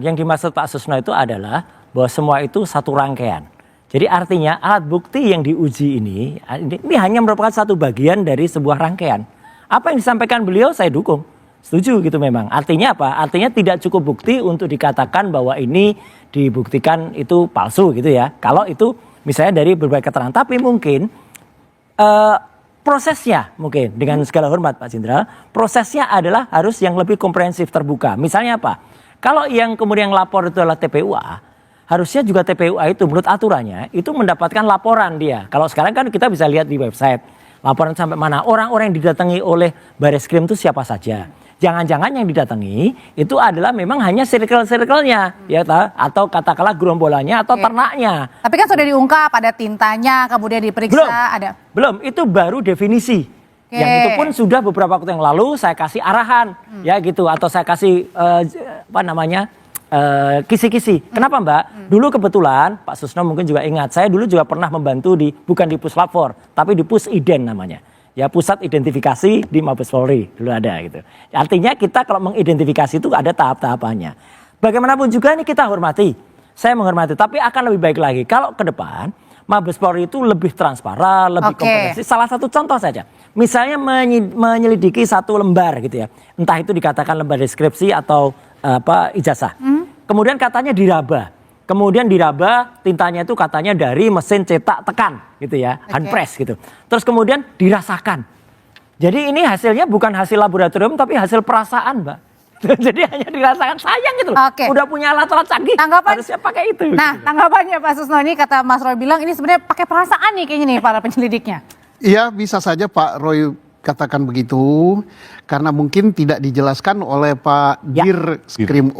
Yang dimaksud Pak Susno itu adalah bahwa semua itu satu rangkaian. Jadi artinya alat bukti yang diuji ini hanya merupakan satu bagian dari sebuah rangkaian. Apa yang disampaikan beliau saya dukung. Setuju gitu memang. Artinya apa? Artinya tidak cukup bukti untuk dikatakan bahwa ini dibuktikan itu palsu gitu ya. Kalau itu misalnya dari berbagai keterangan. Tapi mungkin prosesnya mungkin dengan segala hormat Pak Jenderal. Prosesnya adalah harus yang lebih komprehensif terbuka. Misalnya apa? Kalau yang kemudian lapor itu adalah TPUA, harusnya juga TPUA itu menurut aturannya itu mendapatkan laporan dia. Kalau sekarang kan kita bisa lihat di website, laporan sampai mana, orang-orang yang didatangi oleh Bareskrim itu siapa saja. Jangan-jangan yang didatangi itu adalah memang hanya circle-circle-nya, ya atau katakanlah gerombolannya atau ternaknya. Tapi kan sudah diungkap, ada tintanya, kemudian diperiksa, Belum, itu baru definisi. Yang itu pun sudah beberapa waktu yang lalu saya kasih arahan, ya gitu, atau saya kasih kisi-kisi. Kenapa Mbak? Dulu kebetulan Pak Susno mungkin juga ingat, saya dulu juga pernah membantu bukan di Puslapfor, tapi di Pusiden namanya. Ya, Pusat Identifikasi di Mabes Polri dulu ada gitu. Artinya kita kalau mengidentifikasi itu ada tahap-tahapannya. Bagaimanapun juga ini kita hormati. Saya menghormati, tapi akan lebih baik lagi kalau ke depan Mabes Polri itu lebih transparan, lebih komprehensif. Salah satu contoh saja. Misalnya menyelidiki satu lembar gitu ya. Entah itu dikatakan lembar deskripsi atau ijazah. Kemudian katanya diraba. Kemudian diraba tintanya itu katanya dari mesin cetak tekan gitu ya, hand press gitu. Terus kemudian dirasakan. Jadi ini hasilnya bukan hasil laboratorium tapi hasil perasaan, Mbak. Jadi hanya dirasakan, sayang gitu loh. Udah punya alat-alat canggih, harusnya pakai itu. Nah, tanggapannya Pak Susno ini kata Mas Roy bilang ini sebenarnya pakai perasaan nih kayaknya nih para penyelidiknya. Iya, bisa saja Pak Roy katakan begitu, karena mungkin tidak dijelaskan oleh Pak Dir Skrim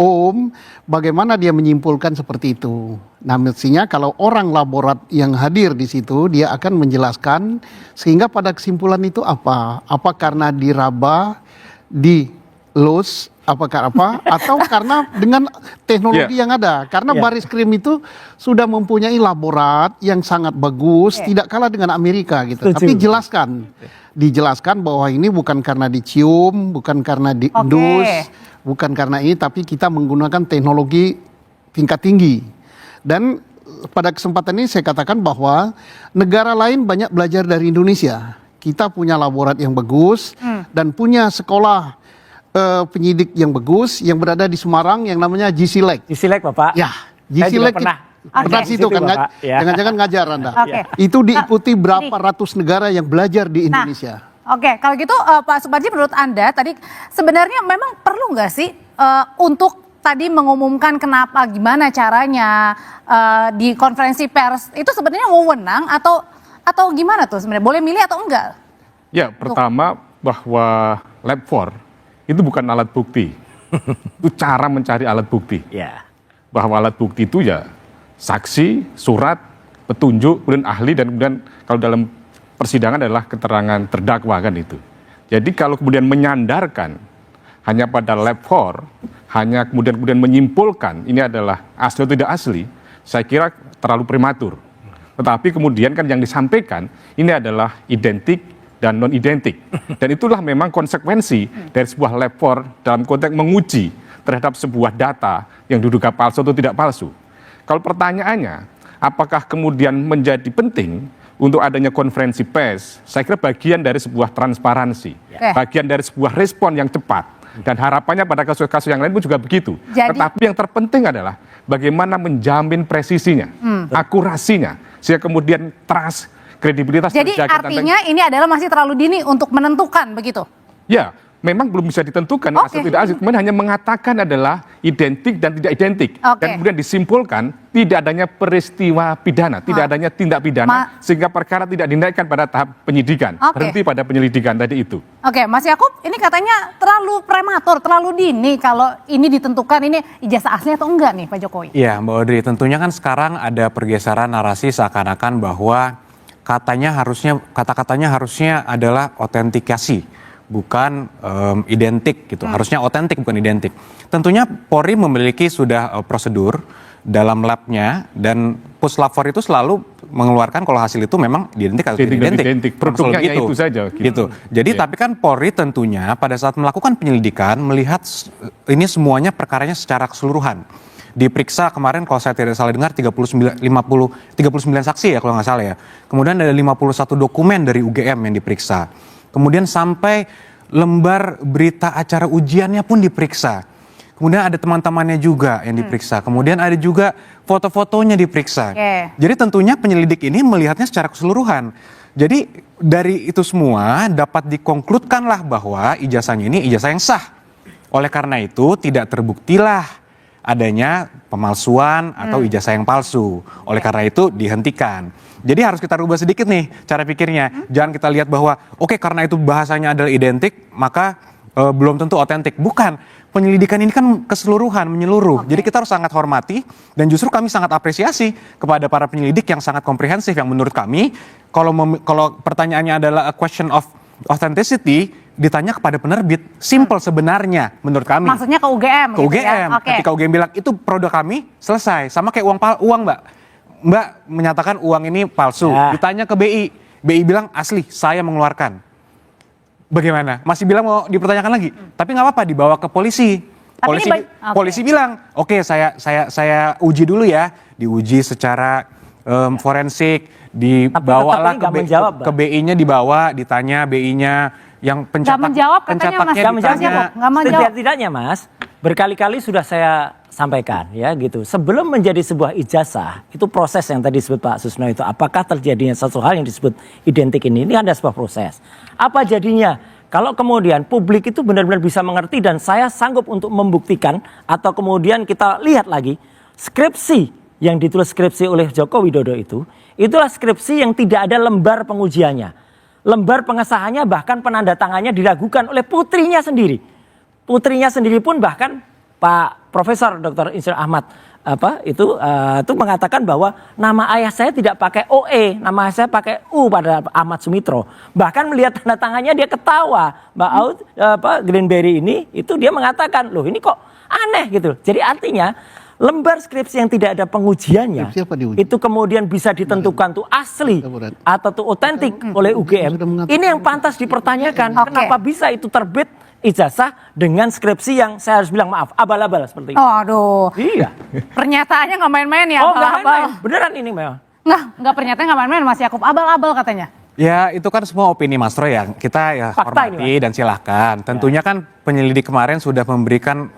bagaimana dia menyimpulkan seperti itu. Nah, mestinya kalau orang laborat yang hadir di situ, dia akan menjelaskan sehingga pada kesimpulan itu apa? Apa karena diraba, dilus, apakah atau karena dengan teknologi yang ada. Karena Bareskrim itu sudah mempunyai laborat yang sangat bagus, tidak kalah dengan Amerika gitu. Tapi dijelaskan bahwa ini bukan karena dicium, bukan karena diindus, bukan karena ini, tapi kita menggunakan teknologi tingkat tinggi. Dan pada kesempatan ini saya katakan bahwa negara lain banyak belajar dari Indonesia. Kita punya laborat yang bagus dan punya sekolah penyidik yang bagus yang berada di Semarang yang namanya GSILEK. GSILEK Bapak? Ya, GSILEK pernah situ kan, jangan-jangan ngajar Anda. Itu diikuti berapa ratus negara yang belajar di Indonesia. Kalau gitu Pak Suparji, menurut Anda tadi sebenarnya memang perlu nggak sih untuk tadi mengumumkan kenapa, gimana caranya di konferensi pers itu sebenarnya wewenang atau gimana tuh sebenarnya, boleh milih atau enggak? Ya, pertama bahwa Lab4 itu bukan alat bukti, itu cara mencari alat bukti. Bahwa alat bukti itu ya saksi, surat, petunjuk, kemudian ahli, dan kemudian kalau dalam persidangan adalah keterangan terdakwa kan itu. Jadi kalau kemudian menyandarkan hanya pada Lab4, hanya kemudian menyimpulkan ini adalah asli atau tidak asli, saya kira terlalu prematur. Tetapi kemudian kan yang disampaikan ini adalah identik dan non-identik. Dan itulah memang konsekuensi dari sebuah Lab4 dalam konteks menguji terhadap sebuah data yang diduga palsu atau tidak palsu. Kalau pertanyaannya, apakah kemudian menjadi penting untuk adanya konferensi pers? Saya kira bagian dari sebuah transparansi, bagian dari sebuah respon yang cepat. Dan harapannya pada kasus-kasus yang lain pun juga begitu. Tetapi yang terpenting adalah bagaimana menjamin presisinya, akurasinya, sehingga kemudian trust, kredibilitas. Jadi artinya ini adalah masih terlalu dini untuk menentukan begitu? Ya, memang belum bisa ditentukan asli tidak asli, kemudian hanya mengatakan adalah identik dan tidak identik. Dan kemudian disimpulkan tidak adanya peristiwa pidana, tidak adanya tindak pidana, sehingga perkara tidak dinaikkan pada tahap penyidikan, berhenti pada penyelidikan tadi itu. Mas Yakub, ini katanya terlalu prematur, terlalu dini kalau ini ditentukan ini ijazah asli atau enggak nih Pak Jokowi? Iya Mbak Audrey, tentunya kan sekarang ada pergeseran narasi seakan-akan bahwa kata-katanya harusnya adalah autentikasi, bukan identik gitu. Harusnya otentik bukan identik. Tentunya Polri memiliki sudah prosedur dalam labnya, dan Puslapfor itu selalu mengeluarkan kalau hasil itu memang identik atau tidak identik. Produknya Maksud itu saja. Gitu. Jadi tapi kan Polri tentunya pada saat melakukan penyelidikan melihat ini semuanya perkaranya secara keseluruhan. Diperiksa kemarin kalau saya tidak salah dengar 39 saksi ya kalau nggak salah ya. Kemudian ada 51 dokumen dari UGM yang diperiksa. Kemudian sampai lembar berita acara ujiannya pun diperiksa. Kemudian ada teman-temannya juga yang diperiksa. Kemudian ada juga foto-fotonya diperiksa. Jadi tentunya penyelidik ini melihatnya secara keseluruhan. Jadi dari itu semua dapat dikonkludkanlah bahwa ijazahnya ini ijazah yang sah. Oleh karena itu tidak terbuktilah adanya pemalsuan atau ijazah yang palsu. Oleh karena itu dihentikan. Jadi harus kita rubah sedikit nih cara pikirnya. Jangan kita lihat bahwa oke, karena itu bahasanya adalah identik maka belum tentu otentik. Bukan. Penyelidikan ini kan keseluruhan, menyeluruh. Jadi kita harus sangat hormati dan justru kami sangat apresiasi kepada para penyelidik yang sangat komprehensif yang menurut kami kalau pertanyaannya adalah a question of authenticity ditanya kepada penerbit, simple sebenarnya menurut kami. Maksudnya ke UGM? Ke UGM. Gitu ya? Ketika UGM bilang itu produk kami, selesai. Sama kayak uang Mbak. Mbak menyatakan uang ini palsu. Ditanya ke BI. BI bilang asli, saya mengeluarkan. Bagaimana? Masih bilang mau dipertanyakan lagi. Tapi nggak apa-apa, dibawa ke polisi. Polisi bilang, oke, saya uji dulu ya. Diuji secara forensik, dibawalah ke BI-nya, dibawa, ditanya BI-nya yang pencatatnya Setidak-tidaknya Mas, berkali-kali sudah saya sampaikan ya gitu. Sebelum menjadi sebuah ijazah, itu proses yang tadi disebut Pak Susno itu, apakah terjadinya satu hal yang disebut identik ini ada sebuah proses. Apa jadinya? Kalau kemudian publik itu benar-benar bisa mengerti dan saya sanggup untuk membuktikan atau kemudian kita lihat lagi skripsi yang ditulis skripsi oleh Joko Widodo itulah skripsi yang tidak ada lembar pengujiannya. Lembar pengesahannya bahkan penandatangannya diragukan oleh putrinya sendiri. Putrinya sendiri pun bahkan Pak Profesor Dr. Insir Ahmad itu mengatakan bahwa nama ayah saya tidak pakai OE, nama ayah saya pakai U pada Ahmad Sumitro. Bahkan melihat tanda tangannya dia ketawa. Greenberry ini itu dia mengatakan, loh ini kok aneh gitu. Jadi artinya lembar skripsi yang tidak ada pengujiannya itu kemudian bisa ditentukan tuh asli atau tuh otentik oleh UGM. Ini yang pantas dipertanyakan. Kenapa bisa itu terbit ijazah dengan skripsi yang saya harus bilang maaf abal-abal seperti itu. Aduh. Iya. Pernyataannya nggak main-main ya. Oh nggak main-main. Beneran ini memang. Nggak pernyataan nggak main-main Mas Yakub. Abal-abal katanya. Ya itu kan semua opini Mas Troy ya. Kita ya Fakta hormati dan silahkan. Tentunya kan penyelidik kemarin sudah memberikan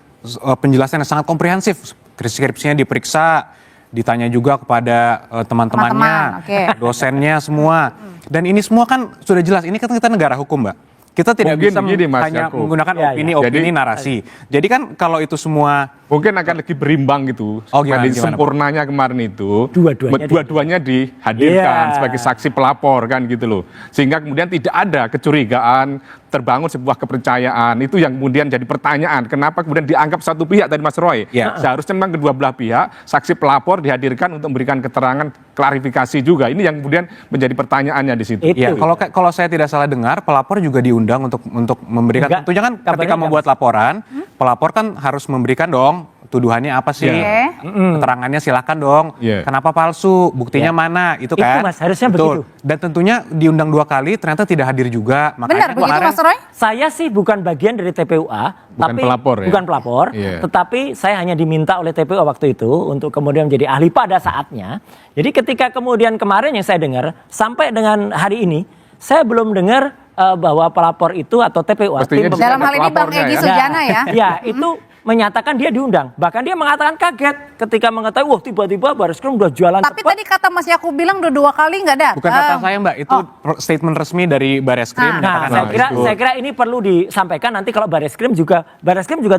penjelasan yang sangat komprehensif. Skripsinya diperiksa, ditanya juga kepada teman-temannya, dosennya semua. Dan ini semua kan sudah jelas, ini kan kita negara hukum Mbak. Kita tidak bisa hanya menggunakan opini, narasi. Jadi kan kalau itu semua mungkin akan lebih berimbang gitu. Gimana, sempurnanya kemarin itu dua-duanya dihadirkan sebagai saksi pelapor kan gitu loh. Sehingga kemudian tidak ada kecurigaan, terbangun sebuah kepercayaan. Itu yang kemudian jadi pertanyaan. Kenapa kemudian dianggap satu pihak tadi Mas Roy? Seharusnya memang kedua belah pihak saksi pelapor dihadirkan untuk memberikan keterangan klarifikasi juga. Ini yang kemudian menjadi pertanyaannya di situ. Ya, kalau saya tidak salah dengar, pelapor juga diundang untuk memberikan. Tentunya kan ketika membuat laporan, pelapor kan harus memberikan dong tuduhannya apa sih, keterangannya silakan dong. Kenapa palsu, buktinya mana, itu kan. Itu Mas, harusnya begitu. Dan tentunya diundang 2 kali, ternyata tidak hadir juga. Benar begitu Mas Roy? Saya sih bukan bagian dari TPUA, bukan pelapor, tetapi saya hanya diminta oleh TPUA waktu itu untuk kemudian menjadi ahli pada saatnya. Jadi ketika kemudian kemarin yang saya dengar sampai dengan hari ini, saya belum dengar bahwa pelapor itu atau TPUA dalam hal ini Bang Egy Sujana ya. Ya itu menyatakan dia diundang. Bahkan dia mengatakan kaget ketika mengetahui, wah tiba-tiba Barreskrim udah jualan Tapi cepat. tadi kata Mas Yakub bilang udah 2 kali nggak datang. Bukan kata saya Mbak, itu statement resmi dari Barreskrim. Saya kira ini perlu disampaikan nanti kalau Barreskrim juga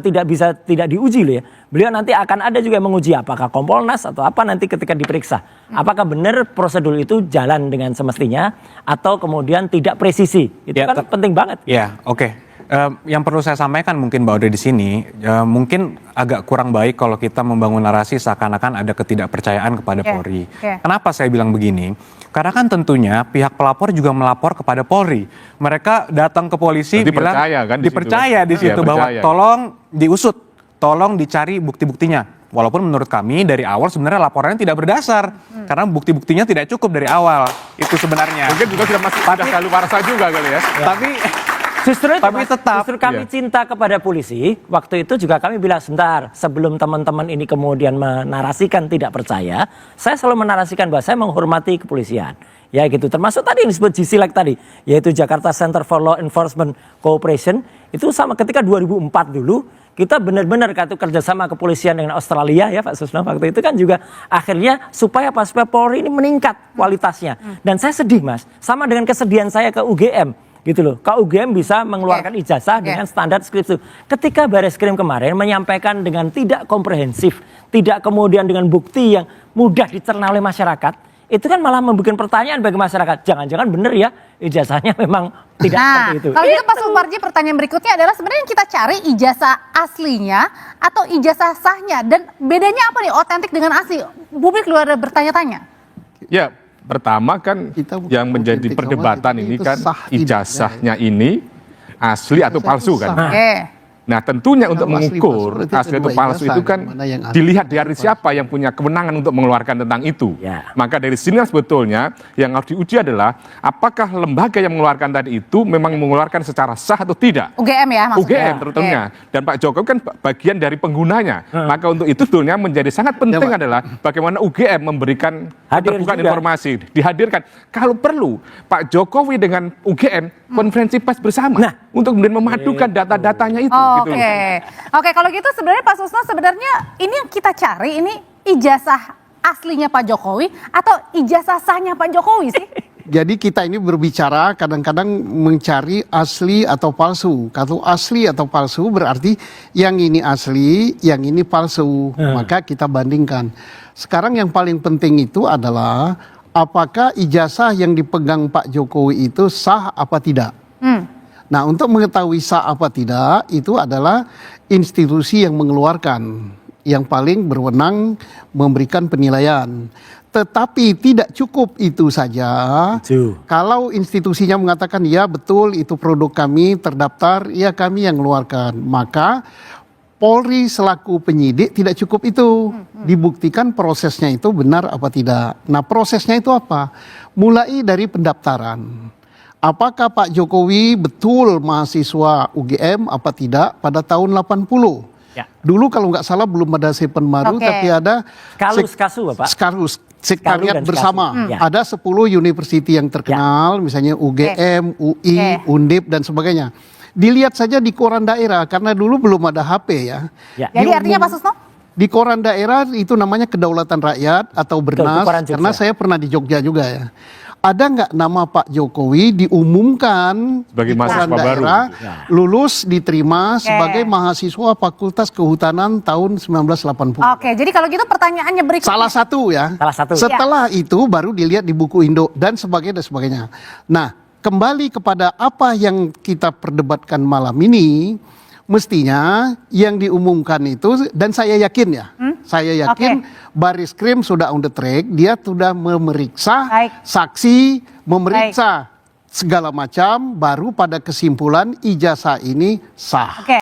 tidak diuji loh ya. Beliau nanti akan ada juga yang menguji apakah Kompolnas atau apa nanti ketika diperiksa. Apakah benar prosedur itu jalan dengan semestinya atau kemudian tidak presisi. Itu kan penting banget. Ya, oke. Yang perlu saya sampaikan mungkin Mbak Ode di sini, mungkin agak kurang baik kalau kita membangun narasi seakan-akan ada ketidakpercayaan kepada Polri. Kenapa saya bilang begini? Karena kan tentunya pihak pelapor juga melapor kepada Polri. Mereka datang ke polisi bilang dipercaya di situ bahwa tolong diusut, tolong dicari bukti-buktinya. Walaupun menurut kami dari awal sebenarnya laporannya tidak berdasar karena bukti-buktinya tidak cukup dari awal. Itu sebenarnya. Mungkin juga sudah masuk sudah kadaluarsa juga kali ya. Tapi Justru itu, Tapi Mas, tetap, justru kami cinta kepada polisi. Waktu itu juga kami bilang, sebentar, sebelum teman-teman ini kemudian menarasikan tidak percaya, saya selalu menarasikan bahwa saya menghormati kepolisian. Ya gitu, termasuk tadi yang disebut GCLEC tadi, yaitu Jakarta Center for Law Enforcement Cooperation. Itu sama ketika 2004 dulu, kita benar-benar kerjasama kepolisian dengan Australia ya Pak Susno, waktu itu kan juga akhirnya supaya Polri ini meningkat kualitasnya. Dan saya sedih, Mas, sama dengan kesedihan saya ke UGM. Gitu loh, UGM bisa mengeluarkan ijazah dengan standar skripsi. Ketika Bareskrim kemarin menyampaikan dengan tidak komprehensif, tidak kemudian dengan bukti yang mudah dicerna oleh masyarakat, itu kan malah membuat pertanyaan bagi masyarakat. Jangan-jangan benar ya ijazahnya memang tidak seperti itu. Kalau gitu Pak Suparji, pertanyaan berikutnya adalah sebenarnya yang kita cari ijazah aslinya atau ijazah sahnya, dan bedanya apa nih otentik dengan asli? Publik luar bertanya-tanya. Ya, pertama kan Kita bukan yang menjadi otentik, perdebatan itu ini kan sah tidak, ijazahnya ini asli atau palsu kan. Oke. Nah tentunya untuk Kalau asli mengukur palsu, berarti asli ada atau dua palsu ijazah, itu kan mana yang asli, dilihat dari mana siapa yang punya kewenangan untuk mengeluarkan tentang itu. Ya. Maka dari sini sebetulnya yang harus diuji adalah apakah lembaga yang mengeluarkan tadi itu memang mengeluarkan secara sah atau tidak. UGM ya maksudnya. UGM terutama. Dan Pak Jokowi kan bagian dari penggunanya. Maka untuk itu sebetulnya menjadi sangat penting Pak. adalah bagaimana UGM memberikan Hadir keterbukaan juga. informasi, dihadirkan. Kalau perlu Pak Jokowi dengan UGM konferensi pers bersama untuk kemudian memadukan data-datanya itu. Oh, gitu Oke, loh. Oke, kalau gitu sebenarnya Pak Susno, sebenarnya ini yang kita cari ini ijazah aslinya Pak Jokowi atau ijazah sahnya Pak Jokowi sih? Jadi kita ini berbicara kadang-kadang mencari asli atau palsu. Kalau asli atau palsu berarti yang ini asli, yang ini palsu. Maka kita bandingkan. Sekarang yang paling penting itu adalah apakah ijazah yang dipegang Pak Jokowi itu sah apa tidak. Nah, untuk mengetahui sah apa tidak itu adalah institusi yang mengeluarkan, yang paling berwenang memberikan penilaian. Tetapi tidak cukup itu saja. Kalau institusinya mengatakan ya betul itu produk kami terdaftar, ya kami yang mengeluarkan, maka Polri selaku penyidik tidak cukup itu. Dibuktikan prosesnya itu benar apa tidak. Nah, prosesnya itu apa? Mulai dari pendaftaran. Apakah Pak Jokowi betul mahasiswa UGM apa tidak pada tahun 80? Ya. Dulu kalau nggak salah belum ada Sepenmaru, Oke. tapi ada Skalu, Bapak. sekretariat dan bersama. Skasu. Ya. Ada 10 university yang terkenal, misalnya UGM, UI, Undip dan sebagainya. Dilihat saja di koran daerah karena dulu belum ada HP ya. Ya. Jadi artinya Pak Susno? Di koran daerah itu namanya Kedaulatan Rakyat atau Bernas, koran Jogja. karena saya pernah di Jogja juga ya. Ada nggak nama Pak Jokowi diumumkan Sebagai di koran mahasiswa baru. daerah, Ya. lulus diterima sebagai mahasiswa Fakultas Kehutanan tahun 1980. Oke, jadi kalau gitu pertanyaannya berikutnya. Salah satu ya. Salah satu. Setelah itu baru dilihat di buku Indo dan sebagainya dan sebagainya. Nah, kembali kepada apa yang kita perdebatkan malam ini, mestinya yang diumumkan itu, dan saya yakin ya, saya yakin Bareskrim sudah on the track, dia sudah memeriksa saksi, memeriksa segala macam, baru pada kesimpulan ijazah ini sah. Oke.